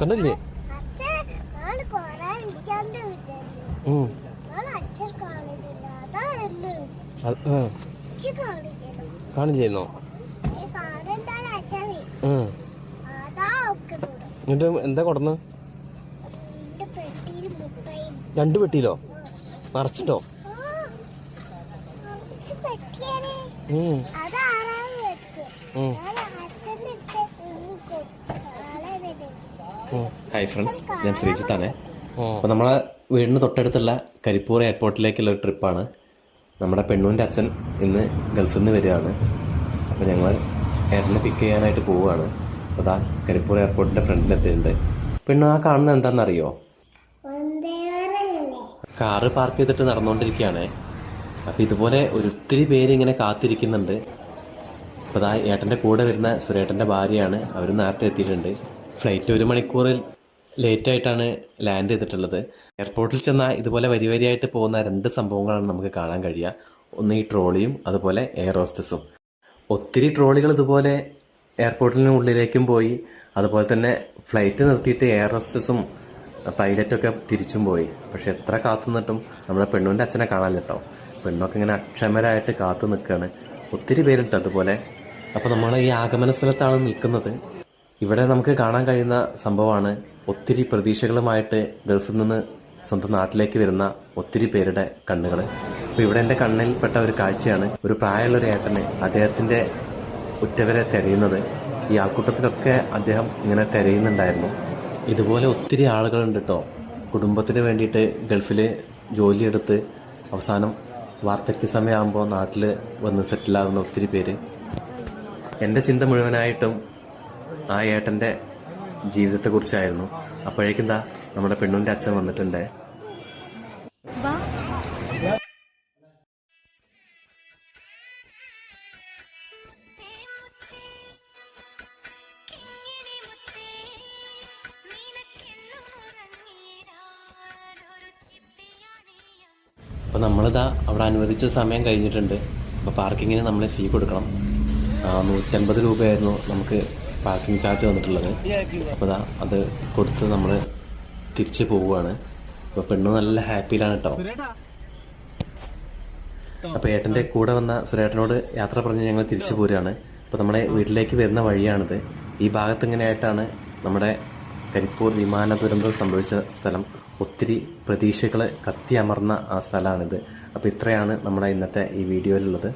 കണ്ടില്ലേ? കാണില്ലേന്നോ? എന്നിട്ട് എന്താ കൊടന്ന്? 2 പെട്ടിയിലോ? നിറച്ചിട്ടോ? ഹായ് ഫ്രണ്ട്സ്, ഞാൻ ശ്രീജിത്താണ്. അപ്പോൾ നമ്മളെ വീടിന് തൊട്ടടുത്തുള്ള കരിപ്പൂർ എയർപോർട്ടിലേക്കുള്ള ഒരു ട്രിപ്പാണ്. നമ്മുടെ പെണ്ണൂൻ്റെ അച്ഛൻ ഇന്ന് ഗൾഫിൽ നിന്ന് വരികയാണ്. അപ്പോൾ ഞങ്ങൾ ഏട്ടനെ പിക്ക് ചെയ്യാനായിട്ട് പോവുകയാണ്. അപ്പോൾ അതാ കരിപ്പൂർ എയർപോർട്ടിൻ്റെ ഫ്രണ്ടിലെത്തിയിട്ടുണ്ട്. പെണ്ണു, ആ കാണുന്നത് എന്താണെന്നറിയോ? കാറ് പാർക്ക് ചെയ്തിട്ട് നടന്നുകൊണ്ടിരിക്കുകയാണ്. അപ്പോൾ ഇതുപോലെ ഒത്തിരി പേര് ഇങ്ങനെ കാത്തിരിക്കുന്നുണ്ട്. അപ്പോൾ അതാ ഏട്ടൻ്റെ കൂടെ വരുന്ന സുരേട്ടൻ്റെ ഭാര്യയാണ്. അവർ നേരത്തെ എത്തിയിട്ടുണ്ട്. ഫ്ലൈറ്റ് 1 മണിക്കൂറിൽ ലേറ്റായിട്ടാണ് ലാൻഡ് ചെയ്തിട്ടുള്ളത്. എയർപോർട്ടിൽ ചെന്നാൽ ഇതുപോലെ വരിയായിട്ട് പോകുന്ന 2 സംഭവങ്ങളാണ് നമുക്ക് കാണാൻ കഴിയുക. ഒന്ന് ഈ ട്രോളിയും അതുപോലെ എയർ ഹോസ്റ്റസും. ഒത്തിരി ട്രോളികൾ ഇതുപോലെ എയർപോർട്ടിന് ഉള്ളിലേക്കും പോയി. അതുപോലെ തന്നെ ഫ്ലൈറ്റ് നിർത്തിയിട്ട് എയർ ഹോസ്റ്റസും പൈലറ്റൊക്കെ തിരിച്ചും പോയി. പക്ഷെ എത്ര കാത്തു നിന്നിട്ടും നമ്മുടെ പെണ്ണൂൻ്റെ അച്ഛനെ കാണാൻ കേട്ടോ. പെണ്ണൊക്കെ ഇങ്ങനെ അക്ഷമരായിട്ട് കാത്തു നിൽക്കുകയാണ്. ഒത്തിരി പേരുണ്ട് അതുപോലെ. അപ്പോൾ നമ്മൾ ഈ ആഗമന സ്ഥലത്താണ് നിൽക്കുന്നത്. ഇവിടെ നമുക്ക് കാണാൻ കഴിയുന്ന സംഭവമാണ് ഒത്തിരി പ്രതീക്ഷകളുമായിട്ട് ഗൾഫിൽ നിന്ന് സ്വന്തം നാട്ടിലേക്ക് വരുന്ന ഒത്തിരി പേരുടെ കണ്ണുകൾ. അപ്പോൾ ഇവിടെ എൻ്റെ കണ്ണിൽപ്പെട്ട ഒരു കാഴ്ചയാണ് ഒരു പ്രായമുള്ളൊരു ഏട്ടന് അദ്ദേഹത്തിൻ്റെ ഉറ്റവരെ തിരയുന്നത്. ഈ ആൾക്കൂട്ടത്തിലൊക്കെ അദ്ദേഹം ഇങ്ങനെ തിരയുന്നുണ്ടായിരുന്നു. ഇതുപോലെ ഒത്തിരി ആളുകളുണ്ട് കേട്ടോ. കുടുംബത്തിന് വേണ്ടിയിട്ട് ഗൾഫിൽ ജോലിയെടുത്ത് അവസാനം വാർദ്ധക്യ സമയമാകുമ്പോൾ നാട്ടിൽ വന്ന് സെറ്റിലാകുന്ന ഒത്തിരി പേര്. എൻ്റെ ചിന്ത മുഴുവനായിട്ടും ആ ഏട്ടൻ്റെ ജീവിതത്തെക്കുറിച്ചായിരുന്നു. അപ്പോഴേക്കും എന്താ നമ്മുടെ പെണ്ണൂൻ്റെ അച്ഛൻ വന്നിട്ടുണ്ട്. അപ്പോൾ നമ്മളിതാ അവിടെ അനുവദിച്ച സമയം കഴിഞ്ഞിട്ടുണ്ട്. അപ്പോൾ പാർക്കിങ്ങിന് നമ്മൾ ഫീ കൊടുക്കണം. 150 രൂപയായിരുന്നു നമുക്ക് പാർക്കിംഗ് ചാർജ് വന്നിട്ടുള്ളത്. അപ്പോൾ അത് കൊടുത്ത് നമ്മൾ തിരിച്ച് പോവുകയാണ്. അപ്പോൾ പെണ്ണ് നല്ല ഹാപ്പിയിലാണ് കേട്ടോ. അപ്പോൾ ഏട്ടൻ്റെ കൂടെ വന്ന സുരേട്ടനോട് യാത്ര പറഞ്ഞ് ഞങ്ങൾ തിരിച്ചു പോരുകയാണ്. അപ്പോൾ നമ്മുടെ വീട്ടിലേക്ക് വരുന്ന വഴിയാണിത്. ഈ ഭാഗത്ത് ഇങ്ങനെയായിട്ടാണ് നമ്മുടെ കരിപ്പൂർ വിമാന ദുരന്തം സംഭവിച്ച സ്ഥലം. ഒത്തിരി പ്രതീക്ഷകൾ കത്തി അമർന്ന ആ സ്ഥലമാണിത്. അപ്പോൾ ഇത്രയാണ് നമ്മുടെ ഇന്നത്തെ ഈ വീഡിയോയിലുള്ളത്.